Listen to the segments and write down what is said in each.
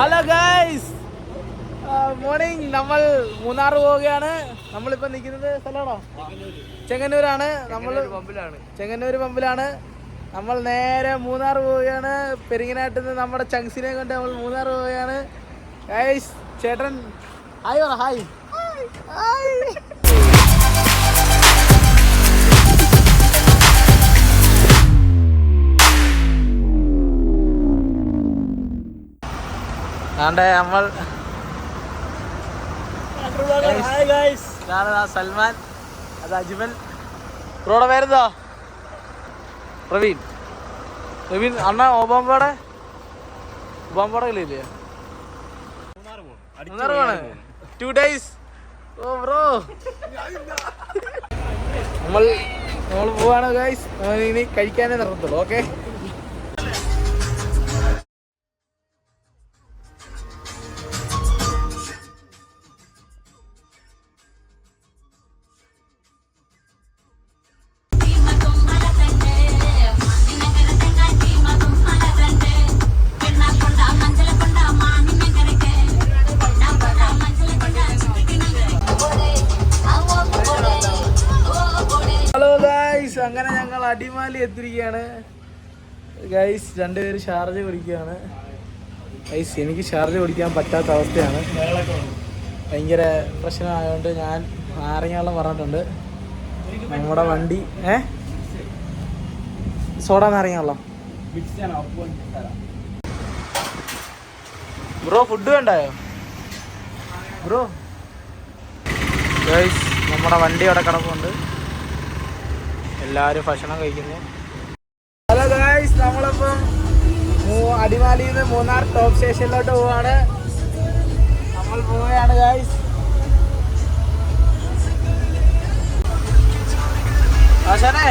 Hello guys, morning. നമ്മൾ മൂന്നാർ പോവുകയാണ്. നമ്മളിപ്പോൾ നിൽക്കുന്നത് സ്ഥലമാണോ? ചെങ്ങന്നൂരാണ്. നമ്മൾ ചെങ്ങന്നൂർ പമ്പിലാണ്. നമ്മൾ നേരെ മൂന്നാർ പോവുകയാണ്. പെരിങ്ങനാട്ടിൽ നിന്ന് നമ്മുടെ ചങ്സിനെ കൊണ്ട് നമ്മൾ മൂന്നാർ പോവുകയാണ്. ഗൈസ്, ചേട്ടൻ ഹായ് പറ. Hi hi. നമ്മൾ സൽമാൻ, അത് അജ്മൽ. ബ്രോയുടെ പേരെന്താ? പ്രവീൺ. പ്രവീൺ അണ്ണ ഒബാമ്പയുടെ കളിയില്ലേ? മൂന്നാർ പോണ് 2 days. ഓ ബ്രോ, നമ്മൾ പോവാണ് ഗൈസ്. ഇനി കഴിക്കാനേ നടത്തുള്ളൂ. ഓക്കെ. അങ്ങനെ ഞങ്ങൾ അടിമാലി എത്തിരിക്കുകയാണ് ഗൈസ്. രണ്ടുപേര് ഷാർജ കുടിക്കുകയാണ് ഗൈസ്. എനിക്ക് ഷാർജ കുടിക്കാൻ പറ്റാത്ത അവസ്ഥയാണ്. ഭയങ്കര പ്രശ്നമായതുകൊണ്ട് ഞാൻ നാരങ്ങാവെള്ളം പറഞ്ഞിട്ടുണ്ട്. നമ്മുടെ വണ്ടി സോഡ നാരങ്ങാവെള്ളം. ബ്രോ ഫുഡ് വേണ്ടായോ ബ്രോ? ഗൈസ്, നമ്മുടെ വണ്ടി അവിടെ കിടക്കുന്നുണ്ട്. എല്ലാവരും ഭക്ഷണം കഴിക്കുന്നു. ഹലോ ഗൈസ്, നമ്മളിപ്പം അടിമാലിയിൽ നിന്ന് മൂന്നാർ ടോപ്പ് സ്റ്റേഷനിലോട്ട് പോവാണ്. നമ്മൾ പോവുകയാണ് ഗൈസ്. ആശാനെ,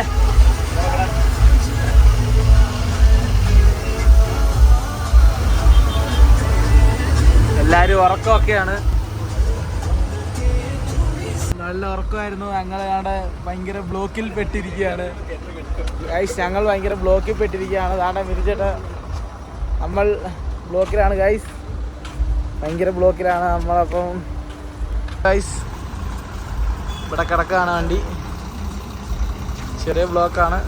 എല്ലാവരും ഉറക്കമൊക്കെയാണ്. നല്ല ഉറക്കമായിരുന്നു. ഞങ്ങളവിടെ ഭയങ്കര ബ്ലോക്കിൽ പെട്ടിരിക്കുകയാണ് ഗൈസ്. ഞങ്ങൾ ഭയങ്കര ബ്ലോക്കിൽ പെട്ടിരിക്കുകയാണ്. അതാണ് മിരിച്ചേട്ട. നമ്മൾ ബ്ലോക്കിലാണ് ഗൈസ്, ഭയങ്കര ബ്ലോക്കിലാണ് നമ്മളപ്പം ഗൈസ്. ഇവിടെ കിടക്കാണ് വണ്ടി. ചെറിയ ബ്ലോക്കാണ്.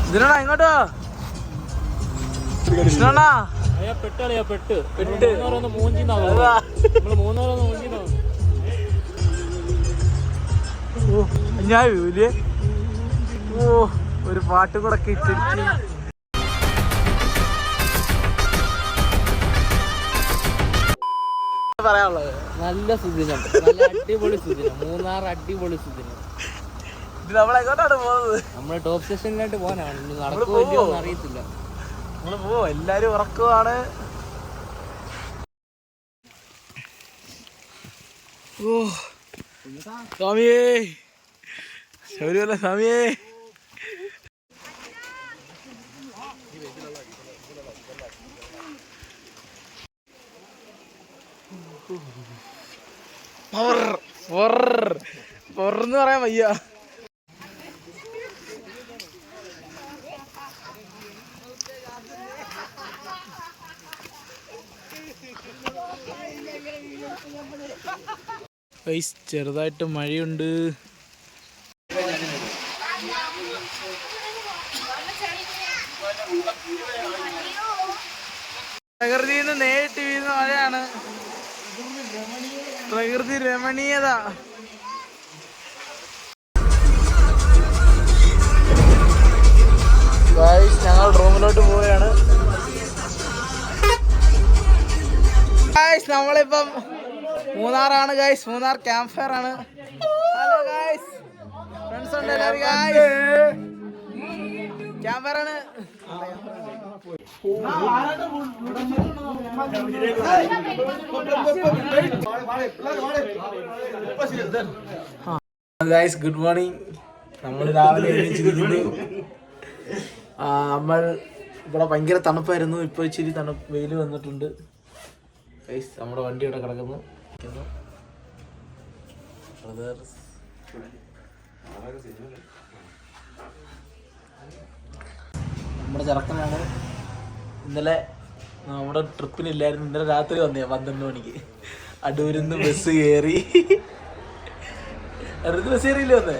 ഇതിനാ ഇങ്ങോട്ടോ കൃഷ്ണണ്ണാ. ഞാൻ ഒരു പാട്ട് കൂടെ ഇട്ടിട്ട് പറയാനുള്ളത് നല്ല സുദിനം, നല്ല അടിപൊളി സുദിനം. മൂന്നാർ അടിപൊളി സുദിനം. ഇത് നമ്മളെങ്ങോട്ടാണ് പോകുന്നത്? നമ്മള് ടോപ്പ് സ്റ്റേഷനിലായിട്ട് പോകാനാണ്. നടക്കുമോ അറിയത്തില്ല. നമ്മള് പോവോ? എല്ലാരും ഉറക്കമാണ്. ഓ സ്വാമിയേ, ശൗര്യമല്ല സ്വാമിയേ. പൊറന്ന് പറയാൻ വയ്യ. ചെറുതായിട്ട് മഴയുണ്ട്. പ്രകൃതിയിൽ നിന്ന് നേരിട്ട് വീഴുന്ന മഴയാണ്. പ്രകൃതി രമണീയത. ഞങ്ങൾ റൂമിലോട്ട് പോവുകയാണ്. നമ്മളിപ്പം മൂന്നാറാണ് ഗൈസ്. മൂന്നാർ ക്യാമ്പ് ഫയർ ആണ്. ഹലോ ഗൈസ്, ഫ്രണ്ട്സ് ഉണ്ട് എല്ലാവരും. ക്യാമ്പ് ഫയർ ആണ്. Guys, good morning. നമ്മൾ രാവിലെ എണീച്ചിരിക്കുന്നു. നമ്മൾ ഇവിടെ ഭയങ്കര തണുപ്പായിരുന്നു. ഇപ്പോൾ ഇച്ചിരി വെയിൽ വന്നിട്ടുണ്ട് ഗൈസ്. നമ്മുടെ വണ്ടി ഇവിടെ കിടക്കുന്നു. നമ്മുടെ ചെറുക്കനാണ്. ഇന്നലെ നമ്മുടെ ട്രിപ്പിനില്ലായിരുന്നു. ഇന്നലെ രാത്രി വന്നേ 12 മണിക്ക്. അടൂരിന്ന് ബസ് കയറി. അടുത്ത് ബസ് കയറിയില്ല വന്നേ.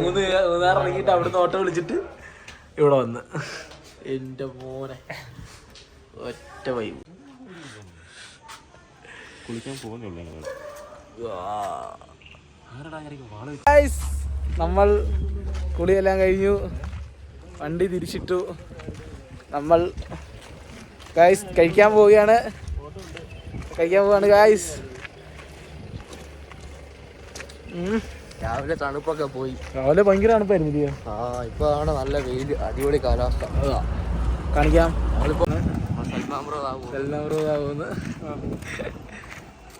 മൂന്നാർ ഇറങ്ങിയിട്ട് അവിടുന്ന് ഓട്ടോ വിളിച്ചിട്ട് ഇവിടെ വന്ന്. എൻ്റെ മോനെ ഒറ്റ വൈബ്. നമ്മൾ കുളിയെല്ലാം കഴിഞ്ഞു, വണ്ടി തിരിച്ചിട്ടു. നമ്മൾ ഗായ്സ് കഴിക്കാൻ പോവുകയാണ് ഗായ്സ്. രാവിലെ തണുപ്പൊക്കെ പോയി. രാവിലെ ഭയങ്കര തണുപ്പായിരുന്നു. ഇപ്പൊ ആണ് നല്ല വെയിൽ, അടിപൊളി കാലാവസ്ഥ. കാണിക്കാം. സൽമാൻ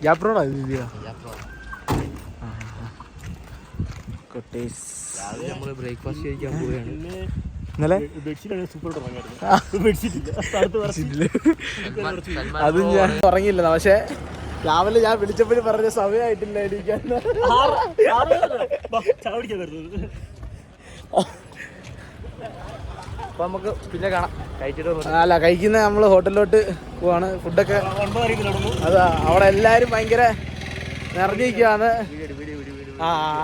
ഗ്യാപ്രോടാ രാവിലെ നമ്മള് ബ്രേക്ക്ഫാസ്റ്റ് കഴിക്കാൻ പോവുകയാണ്. ഇന്നലെ അത് ഞാൻ ഉറങ്ങിയില്ല. പക്ഷെ രാവിലെ ഞാൻ വിളിച്ചപ്പോഴും പറഞ്ഞ സമയമായിട്ടില്ല എണീക്കാൻ. അപ്പൊ നമുക്ക് പിന്നെ കാണാം. അല്ല, കഴിക്കുന്ന നമ്മള് ഹോട്ടലിലോട്ട് പോവാണ്. ഫുഡൊക്കെ അതാ അവിടെ എല്ലാരും ഭയങ്കര നിറഞ്ഞിരിക്കുകയാണ്.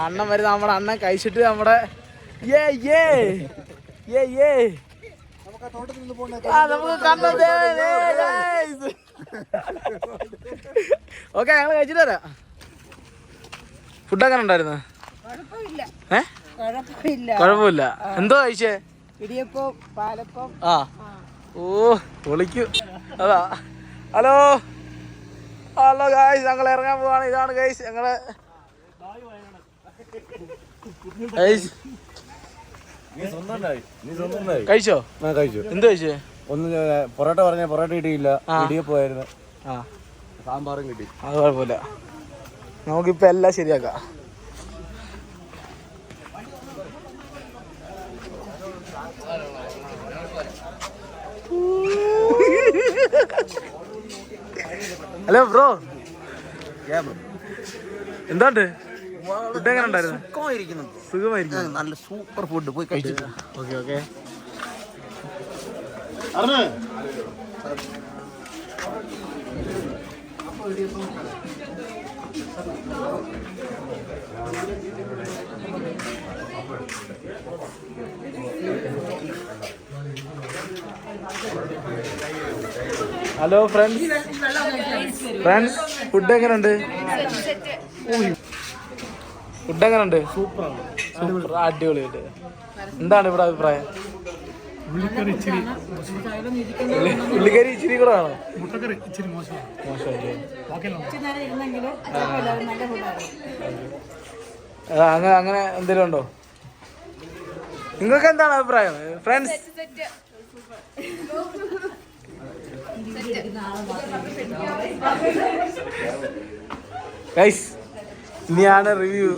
അണ്ണൻ വരുന്ന നമ്മുടെ അണ്ണൻ കഴിച്ചിട്ട് നമ്മുടെ ഓക്കെ ഞങ്ങള് കഴിച്ചിട്ട് വരാം. ഫുഡൊക്കെ ഉണ്ടായിരുന്നു? കുഴപ്പമില്ല. എന്തോ കഴിച്ചേ? ഇടിയപ്പം, പാലപ്പം. ഓ പൊളിക്കും. അതാ. ഹലോ ഗായ്സ്, ഞങ്ങൾ ഇറങ്ങാൻ പോവാണ്. ഇതാണ് ഗായ്സ് ഞങ്ങള്. കഴിച്ചോ? കഴിച്ചു. എന്ത് കഴിച്ചേ? ഒന്ന് പൊറോട്ട പറഞ്ഞ പൊറോട്ട കിട്ടിയില്ല, ഇടിയപ്പോയിരുന്നു. സാമ്പാറും കിട്ടി. അത് കുഴപ്പമില്ല, നമുക്കിപ്പോ എല്ലാം ശരിയാക്കാം. ഹലോ ബ്രോ, എന്താണ്ട് ഫുഡ് എങ്ങനെ ഉണ്ടായിരുന്നു? സുഖമായിരിക്കുന്നു. നല്ല സൂപ്പർ ഫുഡ് പോയി കഴിച്ചു. ഓക്കെ. ഹലോ ഫ്രണ്ട്സ്, ഫുഡ് എങ്ങനെയുണ്ട്? ഫുഡ് എങ്ങനെയുണ്ട്? സൂപ്പർ, അടിപൊളിയായിട്ട്. എന്താണ് ഇവിടെ അഭിപ്രായം? ഉള്ളിക്കറി ഇച്ചിരി കൂടെ ആണോ? അങ്ങനെ എന്തെങ്കിലും ഉണ്ടോ? നിങ്ങൾക്ക് എന്താണ് അഭിപ്രായം ഫ്രണ്ട്സ്? ഗൈസ്, ഇനിയാണ് റിവ്യൂ.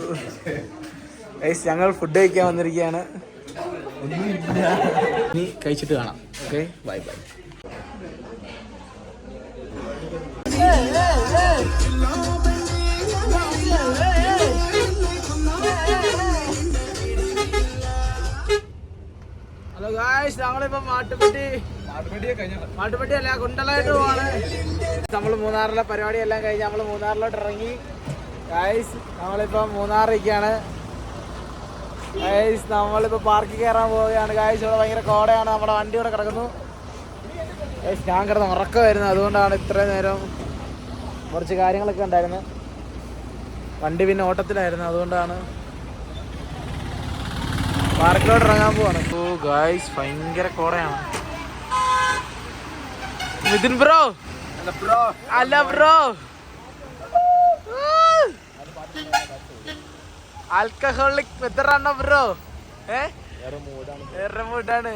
ഗൈസ്, ഞങ്ങൾ ഫുഡ് കഴിക്കാൻ വന്നിരിക്കുകയാണ്. ഇനി കഴിച്ചിട്ട് കാണാം. Okay, by. ഹലോ ഗായ്സ്, ഞങ്ങളിപ്പോ മാട്ടുപ്പെട്ടി അല്ല, കുണ്ടലായിട്ട് പോവാണ്. നമ്മൾ മൂന്നാറിലെ പരിപാടിയെല്ലാം കഴിഞ്ഞ് നമ്മൾ മൂന്നാറിലോട്ട് ഇറങ്ങി. ഗായ്സ്, നമ്മളിപ്പോ മൂന്നാറിലേക്കാണ്. ഗായ്സ്, നമ്മളിപ്പോ പാർക്കിൽ കയറാൻ പോവുകയാണ്. ഗായ്സ്, ഇവിടെ ഭയങ്കര കോടയാണ്. നമ്മുടെ വണ്ടി ഇവിടെ കിടക്കുന്നു. ഗായ്സ്, ഞാൻ കിടന്ന് ഉറക്കമായിരുന്നു, അതുകൊണ്ടാണ് ഇത്രയും നേരം കുറച്ച് കാര്യങ്ങളൊക്കെ ഉണ്ടായിരുന്നു. വണ്ടി പിന്നെ ഓട്ടത്തിലായിരുന്നു, അതുകൊണ്ടാണ്. പാർക്കിലോട്ട് ഇറങ്ങാൻ പോവാണ്. ഓ ഗായ്സ്, ഭയങ്കര കോടയാണ്. നിതിൻ ബ്രോ, അല്ല ബ്രോ, ആൽക്കഹോളിക് എത്രണ്ണ ബ്രോ? വേറെ മൂടാണ്.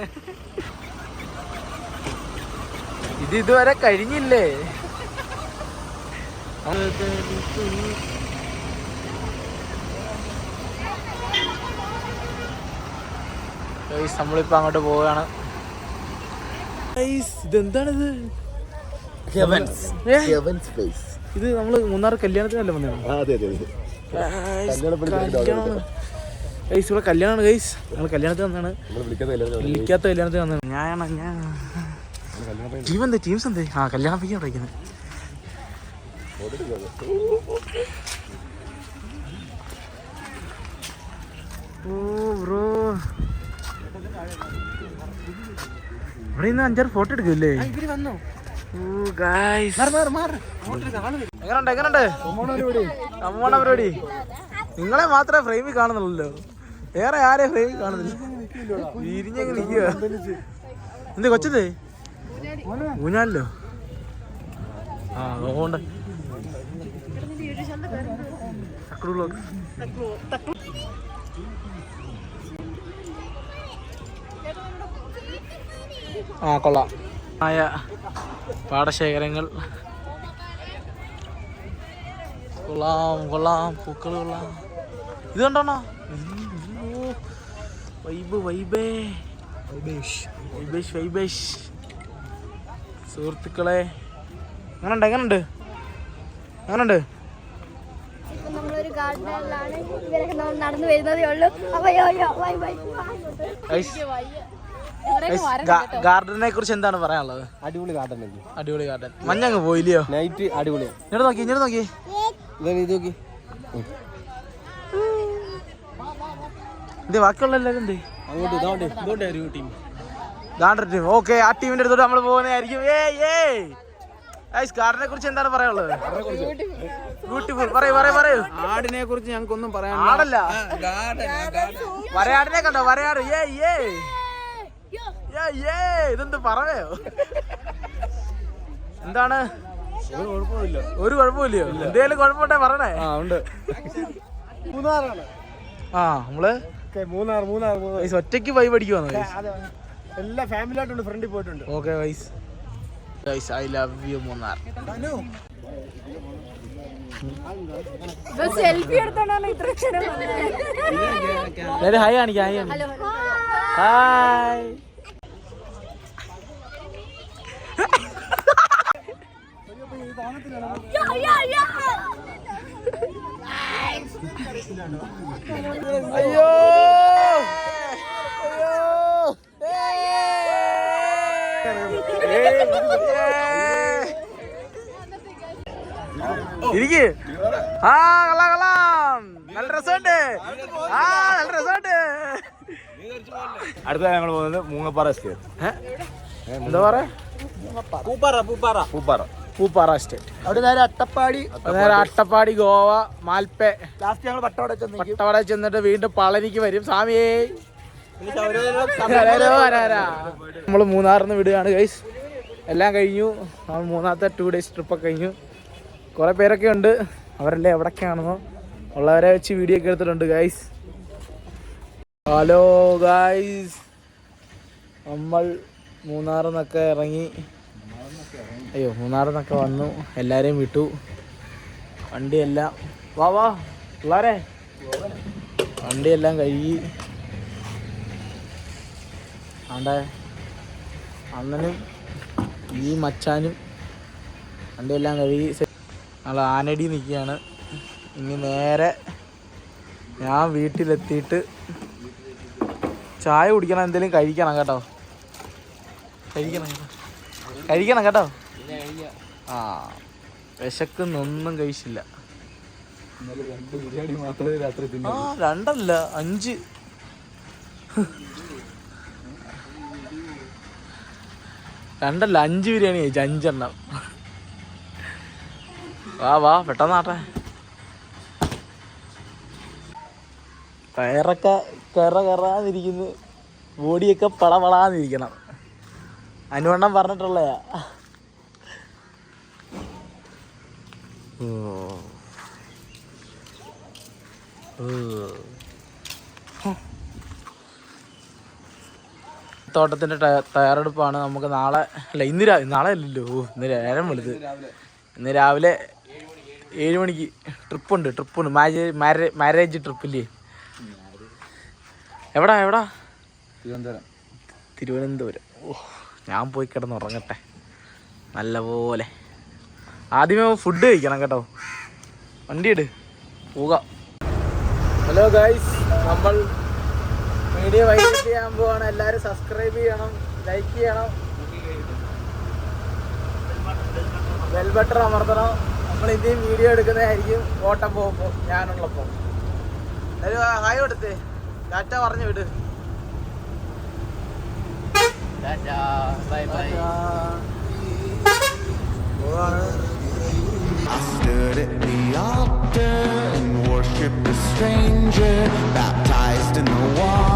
ഇതുവരെ കഴിഞ്ഞില്ലേ? നമ്മളിപ്പോ അങ്ങോട്ട് പോവുകയാണ്. ഇതെന്താണിത്? ഇത് നമ്മള് മൂന്നാർ കല്യാണത്തിനല്ലേ വന്നത്? ഇവിടെ കല്യാണമാണ് ഗൈസ്. ഞങ്ങൾ കല്യാണത്തിന് വന്നാണ്. വിളിക്കാത്ത കല്യാണത്തിന് വന്നതാണ്. ടീംസ് എന്തേ? ആ കല്യാണ പയ്യ വിളിക്കുന്നത്. ഓ ബ്രോ, ഇവിടെ ഇന്ന് 5-6 ഫോട്ടോ എടുക്കില്ലേ? എങ്ങനുണ്ട് അമ്മോണ പരിപാടി? നിങ്ങളെ മാത്രമേ ഫ്രെയിമിൽ കാണുന്നുള്ളല്ലോ, വേറെ ആരെയും ഫ്രെയിമിൽ കാണുന്നില്ല. വിരിഞ്ഞെങ്ങനെ നിൽക്കുക? എന്ത് കൊച്ചത് ഊഞ്ഞാലോ? ആ അതുകൊണ്ട് ആ കൊള്ളാം ആയ പാടശേഖരങ്ങൾ. കൊള്ളാം പൂക്കൾ കൊള്ളാം. ഇത് കണ്ടോണോ? വൈബേഷ് സുഹൃത്തുക്കളെ, എങ്ങനുണ്ട്? നമ്മളൊരു ഗാർഡനിലാണ്, ഇവരൊക്കെ നമ്മൾ നടന്നു വരുന്നതേ ഉള്ളൂ. ഗാർഡനെ കുറിച്ച് എന്താണ് പറയാനുള്ളത്? അടിപൊളി ഗാർഡൻ. മഞ്ഞങ്ങ് പോയില്ലയോ? നൈറ്റ് അടിപൊളി. ഇങ്ങോട്ട് നോക്കി ഇത് ബാക്കിയുള്ള എല്ലാവരും എന്ത്? ടീം. ഓക്കെ, ആ ടീമിന്റെ അടുത്തോട്ട് നമ്മൾ പോകുന്നതായിരിക്കും. ഗാർഡനെ കുറിച്ച് എന്താണ് പറയാനുള്ളത്? ബ്യൂട്ടിഫുൾ. പറയൂ. ആടിനെ കുറിച്ച് ഞങ്ങൾക്കൊന്നും പറയാൻ. ആടല്ല, വരയാടിനെ കണ്ടോ? വരയാട്. ഇതെന്ത് പറയോ? എന്താണ്? ഒരു കുഴപ്പമില്ലയോ? എന്തേലും കുഴപ്പമുണ്ടേ പറഞ്ഞേ. മൂന്നാറാണ്. ആ നമ്മള് മൂന്നാർ ഒറ്റയ്ക്ക് വൈബ് അടിക്കുവാന്ന്. എല്ലാ ഫാമിലി ആയിട്ടുണ്ട്, ഫ്രണ്ടിൽ പോയിട്ടുണ്ട്. Okay guys, I love you Munnar. Selfie എടുത്തോണ്ടാണ് ഇത്ര ക്ഷണം. ഹായ് കാണിക്കാം. ഹായ്. അയ്യോ ഇരിക്ക്. ആ കൊള്ളാം, നല്ല രസമുണ്ട്. അടുത്ത ഞങ്ങൾ പോകുന്നത് മൂങ്ങപ്പാറ എസ്റ്റേറ്റ്. എന്താ പറയാ? പൂപ്പാറ എസ്റ്റേറ്റ്. അവിടെ നേരെ അട്ടപ്പാടി, ഗോവ, മാൽപ്പേ. ലാസ്റ്റ് ഞങ്ങൾ പട്ടവട ചെന്നിട്ട് വീണ്ടും പളനിക്ക് വരും. സ്വാമിയേ നമ്മൾ മൂന്നാറിന്ന് വിടുകയാണ് ഗൈസ്. എല്ലാം കഴിഞ്ഞു. നമ്മൾ മൂന്നാമത്തെ 2 days ട്രിപ്പൊക്കെ കഴിഞ്ഞു. കുറേ പേരൊക്കെ ഉണ്ട്, അവരെല്ലാം എവിടൊക്കെയാണെന്നോ ഉള്ളവരെ വെച്ച് വീഡിയോ ഒക്കെ എടുത്തിട്ടുണ്ട് ഗൈസ്. ഹലോ ഗൈസ്, നമ്മൾ മൂന്നാറിൽ നിന്നൊക്കെ ഇറങ്ങി. മൂന്നാറിൽ നിന്നൊക്കെ വന്നു, എല്ലാവരെയും വിട്ടു. വണ്ടിയെല്ലാം വാ പിള്ളേരെ, വണ്ടിയെല്ലാം കഴുകി. ആണ്ടെ അണ്ണനും ഈ മച്ചാനും വണ്ടിയെല്ലാം കഴുകി നമ്മൾ ആനടി നിൽക്കുകയാണ്. ഇനി നേരെ ഞാൻ വീട്ടിലെത്തിയിട്ട് ചായ കുടിക്കണം, എന്തെങ്കിലും കഴിക്കണം കേട്ടോ. കഴിക്കണം കേട്ടോ. ആ വിശക്കുന്നൊന്നും കഴിച്ചില്ല. 2 അല്ല 5. രണ്ടല്ല 5 ബിരിയാണി കഴിച്ചു, 5 എണ്ണം. വാ പെട്ടെന്നാട്ടെ. ടയറൊക്കെ കറാന്നിരിക്കുന്നു, ബോഡിയൊക്കെ പളപളാന്നിരിക്കണം. അനുവണ്ണം പറഞ്ഞിട്ടുള്ളയാ. തോട്ടത്തിൻ്റെ തയ്യാറെടുപ്പാണ്. നമുക്ക് നാളെ അല്ല നാളെ അല്ലല്ലോ, ഇന്ന് നേരം വെളുത്ത്. ഇന്ന് രാവിലെ 7 മണിക്ക് ട്രിപ്പുണ്ട്. മാരേജ് ട്രിപ്പില്ലേ? എവിടാ? തിരുവനന്തപുരം. ഞാൻ പോയി കിടന്നുറങ്ങട്ടെ നല്ല പോലെ. ആദ്യമേ ഫുഡ് കഴിക്കണം കേട്ടോ. വണ്ടി ഇട്, പോകാം. ഹലോ ഗൈസ്, നമ്മൾ വീഡിയോ വൈകിട്ട് ചെയ്യാൻ പോവാണ്. എല്ലാവരും സബ്സ്ക്രൈബ് ചെയ്യണം, ലൈക്ക് ചെയ്യണം. ബെൽ ബട്ടൺ അമർത്തണം. നമ്മൾ ഇനിയും വീഡിയോ എടുക്കുന്നതായിരിക്കും ഓട്ടം പോകുമ്പോൾ ഞാനുള്ളപ്പോൾ. ഒരു ഹായ് കൊടുത്തേ, ടാറ്റ പറഞ്ഞു വിട്. Bye bye. I stood at the altar and worshipped a stranger, baptized in the water.